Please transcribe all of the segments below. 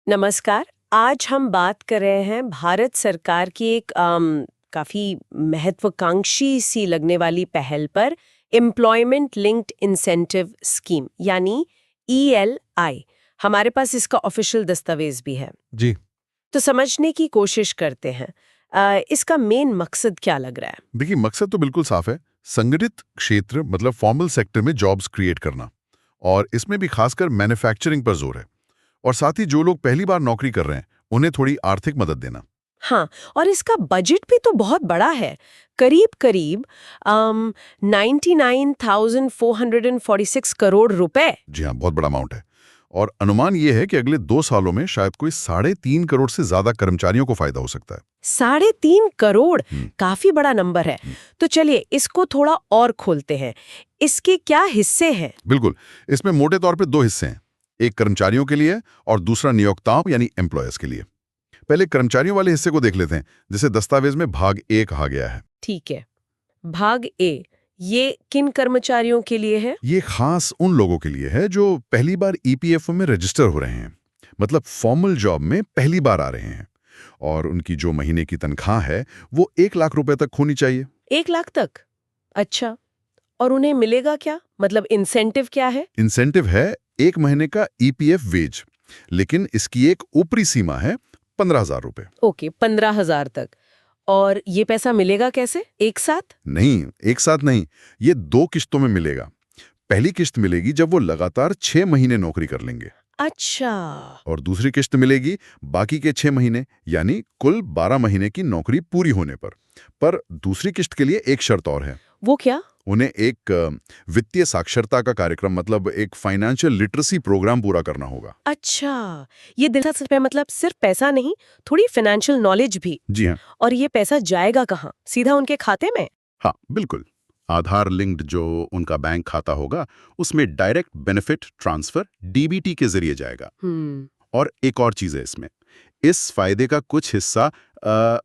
नमस्कार। आज हम बात कर रहे हैं भारत सरकार की एक काफ़ी महत्वाकांक्षी सी लगने वाली पहल पर, एम्प्लॉयमेंट लिंक्ड इंसेंटिव स्कीम यानी ELI। हमारे पास इसका ऑफिशियल दस्तावेज भी है, जी। तो समझने की कोशिश करते हैं। इसका मेन मकसद क्या लग रहा है? देखिए, मकसद तो बिल्कुल साफ है। संगठित क्षेत्र मतलब फॉर्मल सेक्टर में जॉब्स क्रिएट करना, और इसमें भी खासकर मैन्युफैक्चरिंग पर जोर है। और साथ ही जो लोग पहली बार नौकरी कर रहे हैं उन्हें थोड़ी आर्थिक मदद देना। हाँ, और इसका बजट भी तो बहुत बड़ा है, करीब करीब 99,446 करोड़ रुपए। जी हाँ, बहुत बड़ा अमाउंट है। और अनुमान ये है कि अगले 2 सालों में शायद कोई 3.5 करोड़ से ज्यादा कर्मचारियों को फायदा हो सकता है। 3.5 करोड़, हम्म, काफी बड़ा नंबर है। हम्म, तो चलिए इसको थोड़ा और खोलते हैं। इसके क्या हिस्से हैं? बिल्कुल। इसमें मोटे तौर पे 2 हिस्से हैं, एक कर्मचारियों के लिए और दूसरा नियोक्ताओं यानी एम्प्लॉयर्स के लिए। पहले कर्मचारियों वाले हिस्से को देख लेते हैं, जिसे दस्तावेज में भाग ए कहा गया है। ठीक है, भाग ए, ये किन कर्मचारियों के लिए है? ये खास उन लोगों के लिए है जो पहली बार EPFO में रजिस्टर हो रहे हैं, मतलब फॉर्मल जॉब में पहली बार आ रहे हैं, और उनकी जो महीने की तनख्वाह है वो 1 लाख रुपए तक होनी चाहिए। 1 लाख तक? अच्छा, और उन्हें मिलेगा क्या, मतलब इंसेंटिव क्या है? इंसेंटिव है 1 महीने का EPF वेज, लेकिन इसकी एक ऊपरी सीमा है 15,000 रुपए। ओके, 15,000 तक। और ये पैसा मिलेगा कैसे, एक साथ? नहीं, एक साथ नहीं, ये 2 किश्तों में मिलेगा। पहली किश्त मिलेगी जब वो लगातार 6 महीने नौकरी कर लेंगे, अच्छा। और दूसरी किश्त मिलेगी बाकी के 6 महीने, यानी कुल 12 महीने की नौकरी पूरी होने पर। दूसरी किश्त के लिए एक शर्त और है। वो क्या? उन्हें एक वित्तीय साक्षरता का कार्यक्रम, मतलब एक फाइनेंशियल लिटरेसी प्रोग्राम पूरा करना होगा। अच्छा, ये दिलचस्प है, मतलब सिर्फ पैसा नहीं, थोड़ी फाइनेंशियल नॉलेज भी। जी हाँ। और ये पैसा जाएगा कहाँ, सीधा उनके खाते में? हाँ, बिल्कुल। आधार लिंक्ड जो उनका बैंक खाता होगा, उसमें डायरेक्ट बेनिफिट ट्रांसफर DBT के जरिए जाएगा। और एक और चीज है इसमें, इस फायदे का कुछ हिस्सा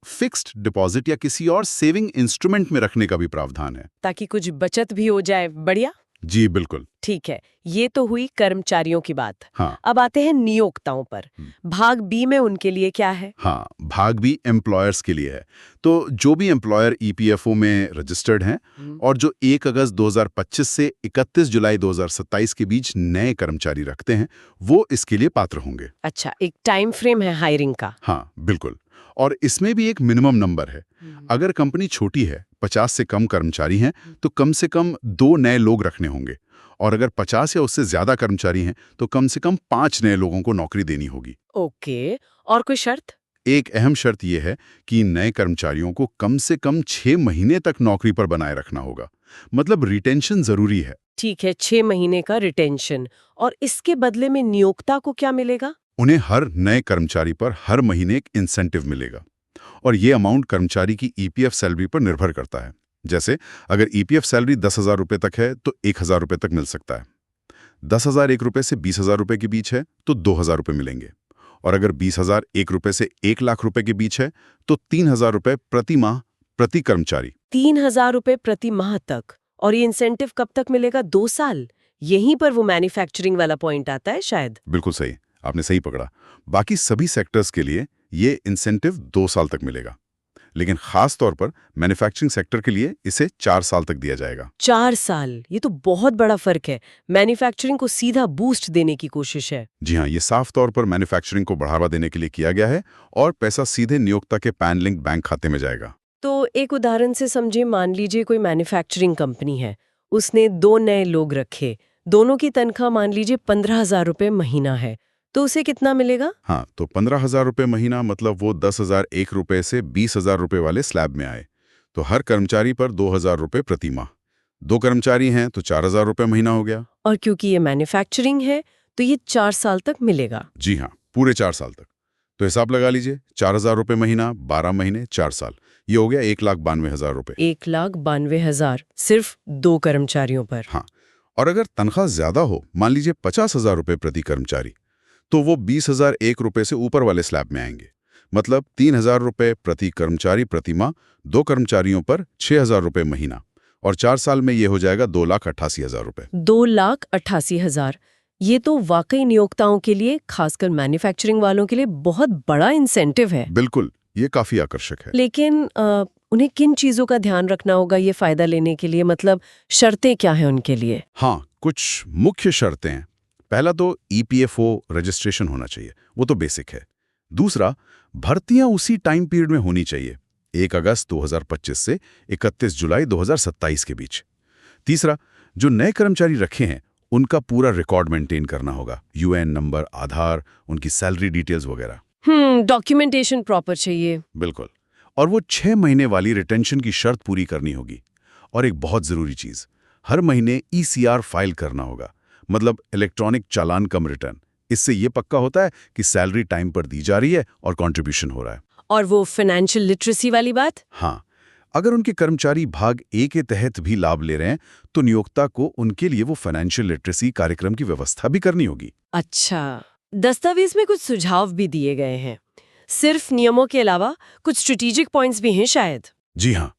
फिक्स्ड डिपॉजिट या किसी और सेविंग इंस्ट्रूमेंट में रखने का भी प्रावधान है। ताकि कुछ बचत भी हो जाए। बढ़िया। जी बिल्कुल। ठीक है, ये तो हुई कर्मचारियों की बात। हाँ। अब आते हैं नियोक्ताओं पर। भाग बी में उनके लिए क्या है? हाँ, भाग भी एम्प्लॉयर्स के लिए है। तो जो भी एम्प्लॉयर EPFO में रजिस्टर्ड हैं और जो 1 अगस्त 2025 से 31 जुलाई 2027 के बीच नए कर्मचारी रखते हैं, वो इसके लिए पात्र होंगे। अच्छा, एक टाइम फ्रेम है हायरिंग का? हाँ, बिल्कुल। और इसमें भी एक मिनिमम नंबर है। अगर कंपनी छोटी है, 50 से कम कर्मचारी हैं, तो कम से कम 2 नए लोग रखने होंगे। और अगर 50 या उससे ज्यादा कर्मचारी हैं, तो कम से कम 5 नए लोगों को नौकरी देनी होगी। ओके, और कोई शर्त? एक अहम शर्त यह है कि नए कर्मचारियों को कम से कम 6 महीने तक नौकरी पर बनाए रखना होगा, मतलब रिटेंशन जरूरी है। ठीक है, 6 महीने का रिटेंशन। और इसके बदले में नियोक्ता को क्या मिलेगा? उन्हें हर नए कर्मचारी पर हर महीने एक इंसेंटिव मिलेगा, और ये अमाउंट कर्मचारी की EPF सैलरी पर निर्भर करता है। जैसे अगर EPF सैलरी 10,000 रुपए तक है तो 1,000 रुपए तक मिल सकता है। 10,001 रुपए से 20,000 रुपए के बीच है तो 2,000 रुपए मिलेंगे। और अगर 20,001 रुपए से 1 लाख रुपए के बीच है तो 3,000 रुपए प्रति माह प्रति कर्मचारी। 3,000 रुपए प्रति माह तक। और ये इंसेंटिव कब तक मिलेगा? 2 साल? यहीं पर वो मैन्युफैक्चरिंग वाला पॉइंट आता है शायद। बिल्कुल सही, आपने सही पकड़ा। बाकी सभी सेक्टर्स के लिए ये इंसेंटिव 2 साल तक मिलेगा, लेकिन खास तौर पर मैन्युफैक्चरिंग सेक्टर के लिए इसे 4 साल तक दिया जाएगा। 4 साल, ये तो बहुत बड़ा फर्क है। मैन्युफैक्चरिंग को सीधा बूस्ट देने की कोशिश है। जी हाँ, ये साफ तौर पर मैन्युफैक्चरिंग को बढ़ावा देने के लिए किया गया है, और पैसा सीधे नियोक्ता के पैन लिंक बैंक खाते में जाएगा। तो एक उदाहरण से समझे, मान लीजिए कोई मैन्युफैक्चरिंग कंपनी है, उसने 2 नए लोग रखे, दोनों की तनख्वाह मान लीजिए 15,000 रुपए महीना है, तो उसे कितना मिलेगा? हाँ, तो 15,000 रुपए महीना मतलब वो 10,001 रुपए से 20,000 रुपए वाले स्लैब में आए। तो हर कर्मचारी पर 2,000 रुपए प्रति माह। 2 कर्मचारी हैं तो 4,000 रुपए महीना हो गया। और क्योंकि ये मैन्युफैक्चरिंग है तो ये 4 साल तक मिलेगा। जी हाँ, पूरे 4 साल तक। तो हिसाब लगा लीजिए, 4,000 रुपए महीना, 12 महीने, 4 साल, ये हो गया 1,92,000 रुपए। 1,92,000 सिर्फ 2 कर्मचारियों पर? हाँ, और अगर तनख्वाह ज्यादा हो, मान लीजिए 50,000 रुपए प्रति कर्मचारी, तो वो 20,001 रुपए से ऊपर वाले स्लैब में आएंगे, मतलब 3,000 रुपए प्रति कर्मचारी प्रति माह, 2 कर्मचारियों पर 6,000 रुपए महीना, और 4 साल में ये हो जाएगा 2,88,000 रुपए। 2,88,000। ये तो वाकई नियोक्ताओं के लिए, खासकर मैन्युफैक्चरिंग वालों के लिए बहुत बड़ा इंसेंटिव है। बिल्कुल, ये काफी आकर्षक है। लेकिन उन्हें किन चीजों का ध्यान रखना होगा ये फायदा लेने के लिए, मतलब शर्तें क्या हैं उनके लिए? हाँ, कुछ मुख्य शर्तें हैं। पहला तो EPFO रजिस्ट्रेशन होना चाहिए, वो तो बेसिक है। दूसरा, भर्तियां उसी टाइम पीरियड में होनी चाहिए, 1 अगस्त 2025 से 31 जुलाई 2027 के बीच। तीसरा, जो नए कर्मचारी रखे हैं उनका पूरा रिकॉर्ड मेंटेन करना होगा, UN नंबर, आधार, उनकी सैलरी डिटेल्स वगैरह। डॉक्यूमेंटेशन प्रॉपर चाहिए। बिल्कुल। और वो 6 महीने वाली रिटेंशन की शर्त पूरी करनी होगी। और एक बहुत जरूरी चीज, हर महीने ECR फाइल करना होगा, मतलब इलेक्ट्रॉनिक चालान कम रिटर्न। इससे ये पक्का होता है कि सैलरी टाइम पर दी जा रही है और कंट्रीब्यूशन हो रहा है। और वो फाइनेंशियल लिटरेसी वाली बात? हाँ, अगर उनके कर्मचारी भाग ए के तहत भी लाभ ले रहे हैं तो नियोक्ता को उनके लिए वो फाइनेंशियल लिटरेसी कार्यक्रम की व्यवस्था भी करनी होगी। अच्छा, दस्तावेज में कुछ सुझाव भी दिए गए हैं। सिर्फ नियमों के अलावा कुछ स्ट्रेटेजिक पॉइंट्स भी हैं शायद। जी हाँ,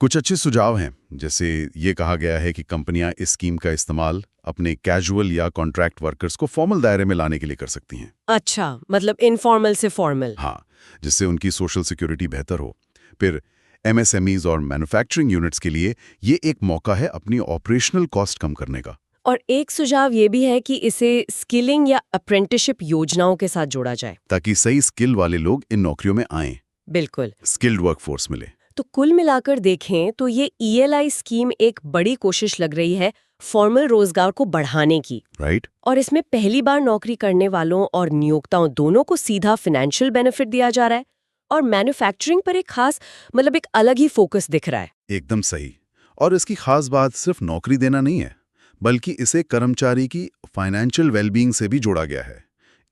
कुछ अच्छे सुझाव हैं। जैसे ये कहा गया है कि कंपनियां इस स्कीम का इस्तेमाल अपने कैजुअल या कॉन्ट्रैक्ट वर्कर्स को फॉर्मल दायरे में लाने के लिए कर सकती हैं। अच्छा, मतलब इनफॉर्मल से फॉर्मल। हाँ, जिससे उनकी सोशल सिक्योरिटी बेहतर हो। फिर MSMEs और मैन्युफैक्चरिंग यूनिट्स के लिए ये एक मौका है अपनी ऑपरेशनल कॉस्ट कम करने का। और एक सुझाव ये भी है कि इसे स्किलिंग या अप्रेंटिसशिप योजनाओं के साथ जोड़ा जाए, ताकि सही स्किल वाले लोग इन नौकरियों में आएं, बिल्कुल। स्किल्ड वर्कफोर्स मिले। तो कुल मिलाकर देखें तो ये ELI स्कीम एक बड़ी कोशिश लग रही है फॉर्मल रोजगार को बढ़ाने की। राइट? और इसमें पहली बार नौकरी करने वालों और नियोक्ताओं दोनों को सीधा फाइनेंशियल बेनिफिट दिया जा रहा है, और मैन्युफैक्चरिंग पर एक खास, मतलब एक अलग ही फोकस दिख रहा है। एकदम सही। और इसकी खास बात सिर्फ नौकरी देना नहीं है, बल्कि इसे कर्मचारी की फाइनेंशियल वेलबींग से भी जोड़ा गया है।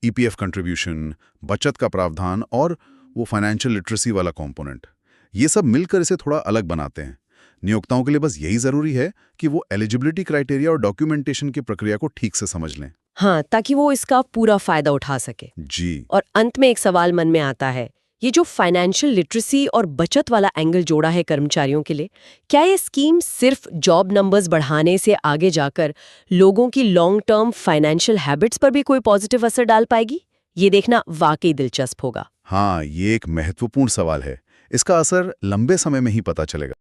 EPF कंट्रीब्यूशन, बचत का प्रावधान और वो फाइनेंशियल लिटरेसी वाला कंपोनेंट, ये सब मिलकर इसे थोड़ा अलग बनाते हैं। नियोक्ताओं के लिए बस यही जरूरी है कि वो एलिजिबिलिटी क्राइटेरिया और डॉक्यूमेंटेशन की प्रक्रिया को ठीक से समझ लें। हाँ, ताकि वो इसका पूरा फायदा उठा सके। जी। और अंत में एक सवाल मन में आता है, ये जो फाइनेंशियल लिटरेसी और बचत वाला एंगल जोड़ा है कर्मचारियों के लिए, क्या ये स्कीम सिर्फ जॉब नंबर्स बढ़ाने से आगे जाकर लोगों की लॉन्ग टर्म फाइनेंशियल हैबिट्स पर भी कोई पॉजिटिव असर डाल पाएगी? ये देखना वाकई दिलचस्प होगा। हाँ, ये एक महत्वपूर्ण सवाल है। इसका असर लंबे समय में ही पता चलेगा।